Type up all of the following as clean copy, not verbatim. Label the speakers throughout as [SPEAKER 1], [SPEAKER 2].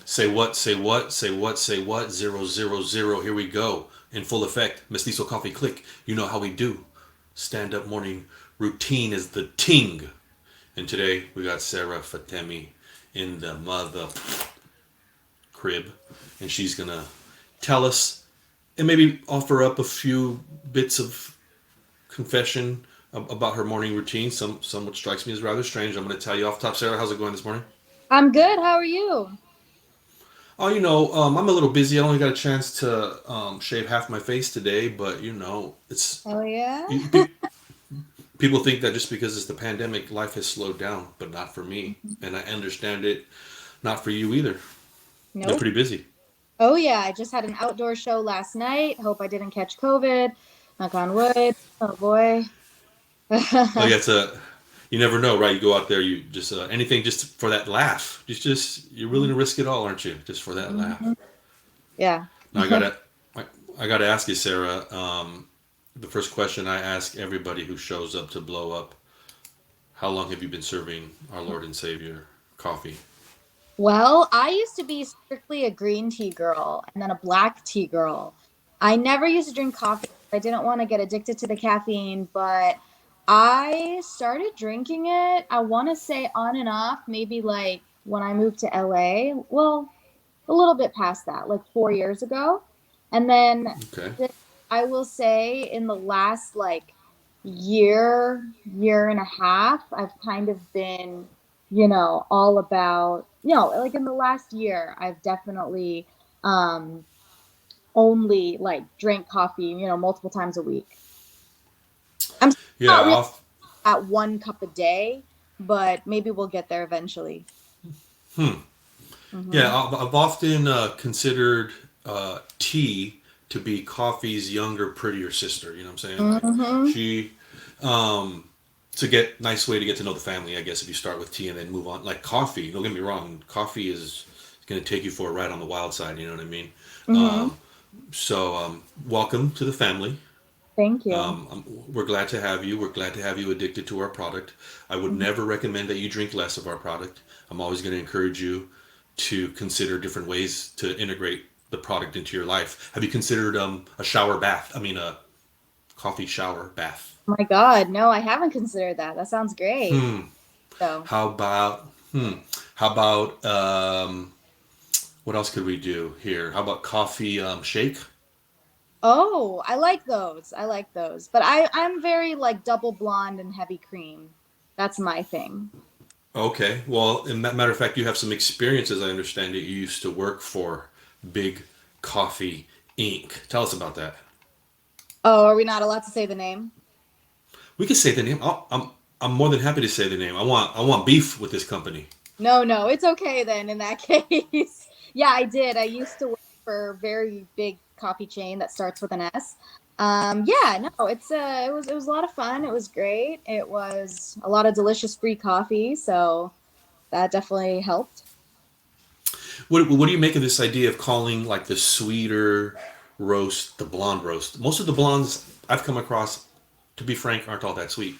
[SPEAKER 1] Say what, say what, say what, say what, 000. Here we go. In full effect. Mestizo Coffee Click. You know how we do. Stand up morning routine is the ting. And today we got Sarah Fatemi in the mother crib. And she's going to tell us and maybe offer up a few bits of confession about her morning routine. What strikes me as rather strange. I'm going to tell you off top. Sarah, how's it going this morning?
[SPEAKER 2] I'm good. How are you?
[SPEAKER 1] Oh, I'm a little busy. I only got a chance to shave half my face today, but it's
[SPEAKER 2] Oh yeah?
[SPEAKER 1] you, pe- people think that just because it's the pandemic, life has slowed down, but not for me, and I understand it. Not for you either. You're
[SPEAKER 2] Nope.
[SPEAKER 1] pretty busy.
[SPEAKER 2] Oh yeah, I just had an outdoor show last night. Hope I didn't catch COVID. Knock on wood. Oh boy.
[SPEAKER 1] Oh yeah, you never know, right? You go out there, you just anything just for that laugh. You're willing to risk it all, aren't you? Just for that laugh.
[SPEAKER 2] Mhm. Yeah.
[SPEAKER 1] Now I, I gotta ask you, Sarah. The first question I ask everybody who shows up to blow up: how long have you been serving our Lord and Savior coffee?
[SPEAKER 2] Well, I used to be strictly a green tea girl and then a black tea girl. I never used to drink coffee. I didn't want to get addicted to the caffeine, but I started drinking it, I want to say on and off, maybe like when I moved to LA. Well, a little bit past that, like 4 years ago. And then
[SPEAKER 1] Okay.
[SPEAKER 2] I will say in the last like year and a half, I've kind of been, all about, like in the last year, I've definitely um only like drank coffee, multiple times a week. I'm still
[SPEAKER 1] Yeah.
[SPEAKER 2] not really at 1 cup a day, but maybe we'll get there eventually.
[SPEAKER 1] Hmm.
[SPEAKER 2] Mm-hmm.
[SPEAKER 1] Yeah. I've often considered tea to be coffee's younger, prettier sister. You know what I'm saying? Like
[SPEAKER 2] Mm-hmm.
[SPEAKER 1] she, um, to get nice way to get to know the family. I guess if you start with tea and then move on, like coffee. Don't get me wrong. Coffee is going to take you for a ride on the wild side. You know what I mean?
[SPEAKER 2] Mm-hmm.
[SPEAKER 1] Um, welcome to the family.
[SPEAKER 2] Thank you.
[SPEAKER 1] We're glad to have you. We're glad to have you addicted to our product. I would
[SPEAKER 2] Mhm.
[SPEAKER 1] never recommend that you drink less of our product. I'm always going to encourage you to consider different ways to integrate the product into your life. Have you considered a shower bath? I mean, a coffee shower bath.
[SPEAKER 2] Oh my God, no, I haven't considered that. That sounds great.
[SPEAKER 1] Hmm.
[SPEAKER 2] So,
[SPEAKER 1] How about How about what else could we do here? How about coffee shake?
[SPEAKER 2] oh, I like those. I like those. But I'm very like double blonde and heavy cream. That's my thing.
[SPEAKER 1] Okay. Well, in matter of fact, you have some experience, as I understand it. You used to work for Big Coffee Inc. Tell us about that.
[SPEAKER 2] Oh, are we not allowed to say the name?
[SPEAKER 1] We can say the name. I'm more than happy to say the name. I want beef with this company.
[SPEAKER 2] No, no, it's okay then in that case. Yeah, I did. I used to work for a very big coffee chain that starts with an S. Yeah, no, it was a lot of fun. It was great. It was a lot of delicious free coffee, so that definitely helped.
[SPEAKER 1] What do you make of this idea of calling like the sweeter roast the blonde roast? Most of the blondes I've come across, to be frank, aren't all that sweet.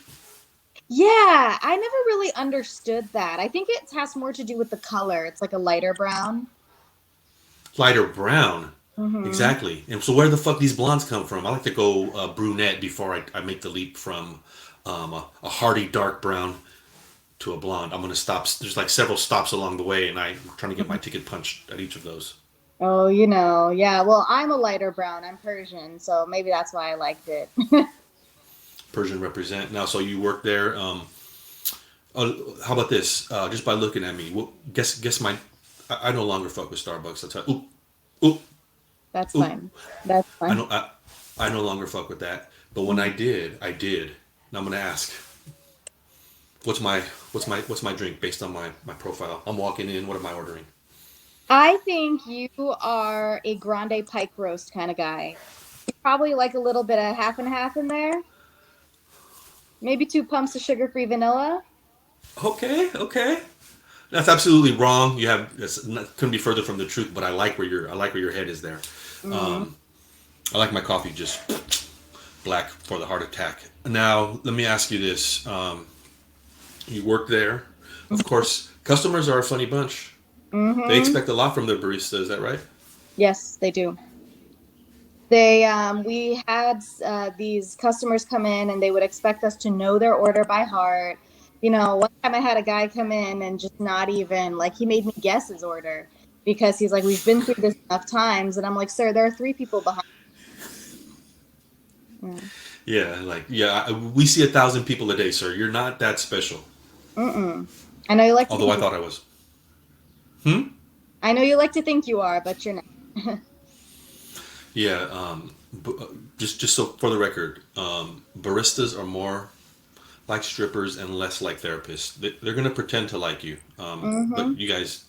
[SPEAKER 2] Yeah, I never really understood that. I think it has more to do with the color. It's like a lighter brown.
[SPEAKER 1] Lighter brown.
[SPEAKER 2] Mm-hmm.
[SPEAKER 1] Exactly. And so where the fuck these blondes come from? I like to go brunette before I make the leap from a hearty dark brown to a blonde. I'm gonna stop. There's like several stops along the way, and I'm trying to get my ticket punched at each of those.
[SPEAKER 2] Oh, yeah. Well, I'm a lighter brown. I'm Persian, so maybe that's why I liked it.
[SPEAKER 1] Persian represent. Now, so you work there. How about this? Just by looking at me, guess my. I no longer fuck with Starbucks. I tell. Oop, oop,
[SPEAKER 2] That's
[SPEAKER 1] oop.
[SPEAKER 2] fine. That's
[SPEAKER 1] I
[SPEAKER 2] fine.
[SPEAKER 1] know. I no longer fuck with that. But when
[SPEAKER 2] Mhm.
[SPEAKER 1] I did, I did. Now I'm gonna ask. What's my what's my drink based on my profile? I'm walking in. What am I ordering?
[SPEAKER 2] I think you are a grande pike roast kind of guy. You probably like a little bit of half and half in there. Maybe 2 pumps of sugar-free vanilla.
[SPEAKER 1] Okay, okay. That's absolutely wrong. Couldn't be further from the truth. But I like where your head is there.
[SPEAKER 2] Mm-hmm.
[SPEAKER 1] I like my coffee just black for the heart attack. Now let me ask you this: you work there, of course. Customers are a funny bunch. They
[SPEAKER 2] Mm-hmm.
[SPEAKER 1] expect a lot from their barista. Is that right?
[SPEAKER 2] Yes, they do. We had these customers come in and they would expect us to know their order by heart. One time I had a guy come in and just not even like he made me guess his order because he's like, we've been through this enough times. And I'm like, sir, there are three people behind. Mm.
[SPEAKER 1] Yeah, like yeah, we see 1,000 people a day, sir. You're not that special.
[SPEAKER 2] Mm-mm. I know you like to
[SPEAKER 1] Although
[SPEAKER 2] think
[SPEAKER 1] I thought I was. Hmm.
[SPEAKER 2] I know you like to think you are, but you're not.
[SPEAKER 1] Yeah. Just so for the record, baristas are more like strippers and less like therapists. They're gonna pretend to like you.
[SPEAKER 2] Mm-hmm.
[SPEAKER 1] But you guys,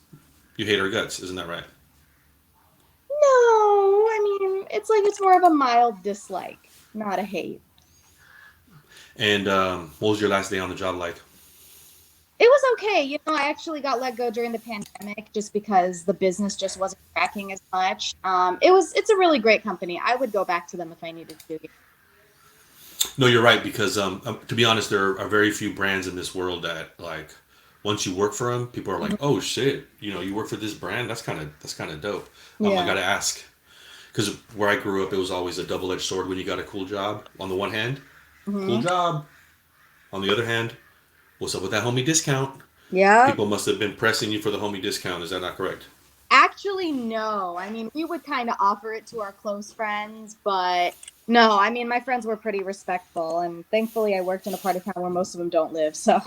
[SPEAKER 1] you hate our guts, isn't that right?
[SPEAKER 2] No, I mean, it's like it's more of a mild dislike, not a hate.
[SPEAKER 1] And what was your last day on the job like?
[SPEAKER 2] It was okay. I actually got let go during the pandemic just because the business just wasn't tracking as much. It's a really great company. I would go back to them if I needed to.
[SPEAKER 1] No, you're right because to be honest, there are very few brands in this world that like once you work for them, people are like,
[SPEAKER 2] Mhm.
[SPEAKER 1] "Oh shit, you work for this brand? That's kind of dope." I
[SPEAKER 2] Yeah.
[SPEAKER 1] gotta ask because where I grew up, it was always a double-edged sword when you got a cool job. On the one hand, cool
[SPEAKER 2] Hmm.
[SPEAKER 1] job. On the other hand, what's up with that homie discount?
[SPEAKER 2] Yeah.
[SPEAKER 1] People must have been pressing you for the homie discount. Is that not correct?
[SPEAKER 2] Actually, no. I mean, we would kind of offer it to our close friends, but no. I mean, my friends were pretty respectful, and thankfully, I worked in a part of town where most of them don't live. So,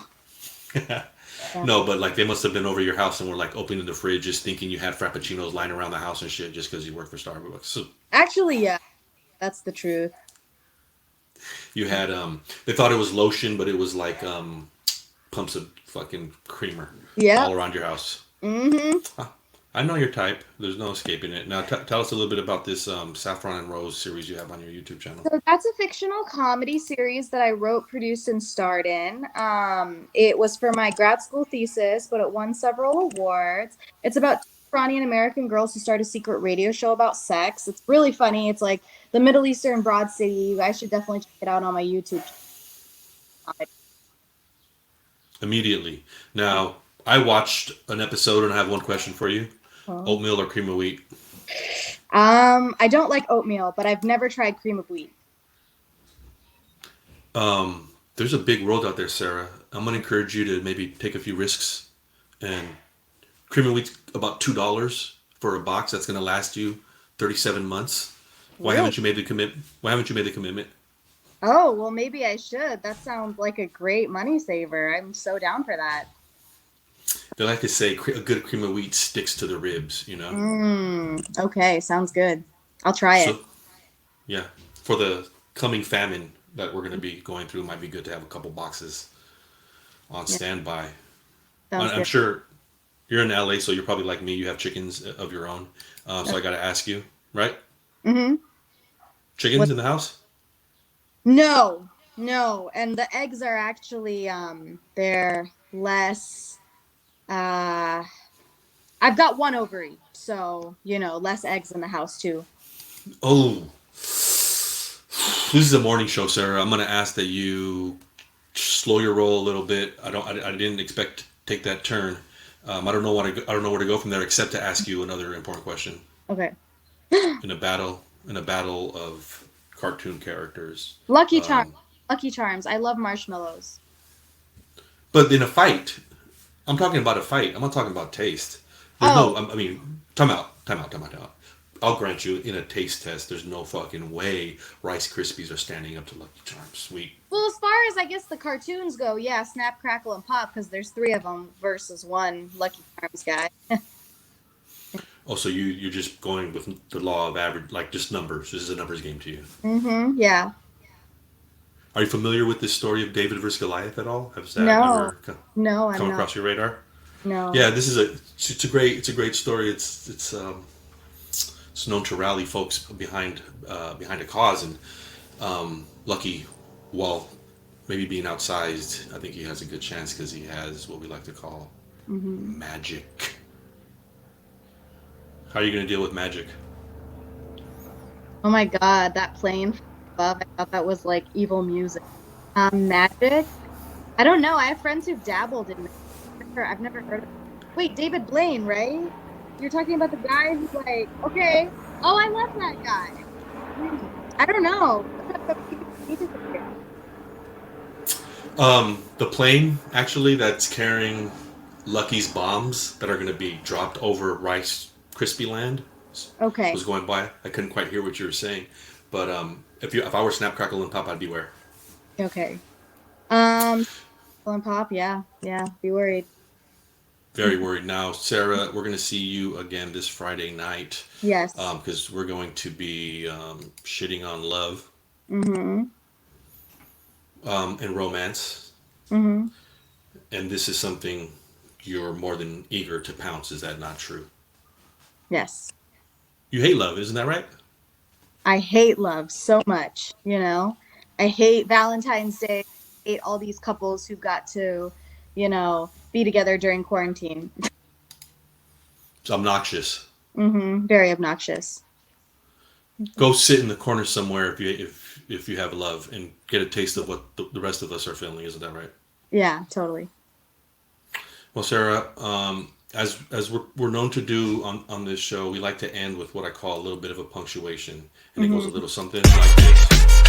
[SPEAKER 2] yeah.
[SPEAKER 1] No, but like they must have been over your house and were like opening the fridge, just thinking you had frappuccinos lying around the house and shit, just because you work for Starbucks. So
[SPEAKER 2] Actually, yeah, that's the truth.
[SPEAKER 1] you had they thought it was lotion, but it was like pumps of fucking creamer
[SPEAKER 2] Yep.
[SPEAKER 1] all around your house.
[SPEAKER 2] Hmm.
[SPEAKER 1] Huh. I know your type. There's no escaping it. Now tell us a little bit about this Saffron and Rose series you have on your YouTube channel.
[SPEAKER 2] So that's a fictional comedy series that I wrote, produced, and starred in. It was for my grad school thesis, but it won several awards. It's about two Iranian American girls who start a secret radio show about sex. It's really funny. It's like the Middle Eastern Broad City. You guys should definitely check it out on my YouTube channel.
[SPEAKER 1] Immediately. Now I watched an episode and I have one question for you: oatmeal or cream of wheat?
[SPEAKER 2] I don't like oatmeal, but I've never tried cream of wheat.
[SPEAKER 1] There's a big world out there, Sarah. I'm gonna encourage you to maybe take a few risks and cream of wheat's about $2 for a box that's going to last you 37 months. Why
[SPEAKER 2] Really?
[SPEAKER 1] haven't you made the commitment? Why haven't you made the commitment?
[SPEAKER 2] Oh, well, maybe I should. That sounds like a great money saver. I'm so down for that.
[SPEAKER 1] They like to say a good cream of wheat sticks to the ribs.
[SPEAKER 2] Okay, sounds good. I'll try it.
[SPEAKER 1] So yeah, for the coming famine that we're going to be going through, it might be good to have a couple boxes on
[SPEAKER 2] Yeah,
[SPEAKER 1] standby.
[SPEAKER 2] sounds
[SPEAKER 1] I'm
[SPEAKER 2] good.
[SPEAKER 1] sure you're in LA, so you're probably like me. You have chickens of your own. So I got to ask you, right?
[SPEAKER 2] Mm-hmm.
[SPEAKER 1] Chickens
[SPEAKER 2] What?
[SPEAKER 1] in the house?
[SPEAKER 2] No, no. And the eggs are actually they're less uh I've got one ovary, so less eggs in the house too.
[SPEAKER 1] Oh, this is a morning show, Sarah. I'm going to ask that you slow your roll a little bit. I didn't expect to take that turn. I don't know where to go from there except to ask you another important question.
[SPEAKER 2] Okay.
[SPEAKER 1] In a battle of cartoon characters,
[SPEAKER 2] Lucky Charms. Lucky Charms. I love marshmallows.
[SPEAKER 1] but in a fight, I'm talking about a fight. I'm not talking about taste. There's
[SPEAKER 2] Oh,
[SPEAKER 1] no. I mean, time out. I'll grant you, in a taste test, there's no fucking way Rice Krispies are standing up to Lucky Charms. Sweet.
[SPEAKER 2] well, as far as I guess the cartoons go, yeah, Snap, Crackle, and Pop, because there's three of them versus one Lucky Charms guy.
[SPEAKER 1] Oh, so you're just going with the law of average, like just numbers. This is a numbers game to you.
[SPEAKER 2] Mm-hmm. Yeah.
[SPEAKER 1] Are you familiar with this story of David versus Goliath at all? Has that
[SPEAKER 2] No,
[SPEAKER 1] ever
[SPEAKER 2] no, I'm
[SPEAKER 1] come
[SPEAKER 2] not.
[SPEAKER 1] across your radar?
[SPEAKER 2] No.
[SPEAKER 1] Yeah, this is a great story. It's known to rally folks behind a cause, and Lucky, while maybe being outsized, I think he has a good chance because he has what we like to call
[SPEAKER 2] Hmm.
[SPEAKER 1] magic. How are you going to deal with magic?
[SPEAKER 2] Oh my God, that plane from above, I thought that was like evil music. Magic? I don't know. I have friends who've dabbled in magic. I've never heard of it. Wait, David Blaine, right? You're talking about the guy who's like, okay, oh, I love that guy. I don't know. He disappeared.
[SPEAKER 1] The plane actually that's carrying Lucky's bombs that are going to be dropped over Rice Krispie Land
[SPEAKER 2] Okay,
[SPEAKER 1] was going by. I couldn't quite hear what you were saying, but if I were Snap Crackle and Pop, I'd beware.
[SPEAKER 2] okay. Pull and pop, yeah, yeah. Be worried.
[SPEAKER 1] Very worried now, Sarah. We're going to see you again this Friday night
[SPEAKER 2] Yes.
[SPEAKER 1] because we're going to be shitting on love
[SPEAKER 2] Mm-hmm.
[SPEAKER 1] and romance,
[SPEAKER 2] Mm-hmm.
[SPEAKER 1] and this is something you're more than eager to pounce. Is that not true?
[SPEAKER 2] Yes.
[SPEAKER 1] You hate love, isn't that right?
[SPEAKER 2] I hate love so much, you know? I hate Valentine's Day. I hate all these couples who got to, be together during quarantine.
[SPEAKER 1] It's obnoxious.
[SPEAKER 2] Mm-hmm. Very obnoxious.
[SPEAKER 1] Go sit in the corner somewhere if you have love and get a taste of what the rest of us are feeling. Isn't that right?
[SPEAKER 2] Yeah, totally.
[SPEAKER 1] Well, Sarah, as we're known to do on this show, we like to end with what I call a little bit of a punctuation, and it goes a
[SPEAKER 2] Mm-hmm.
[SPEAKER 1] little something like this.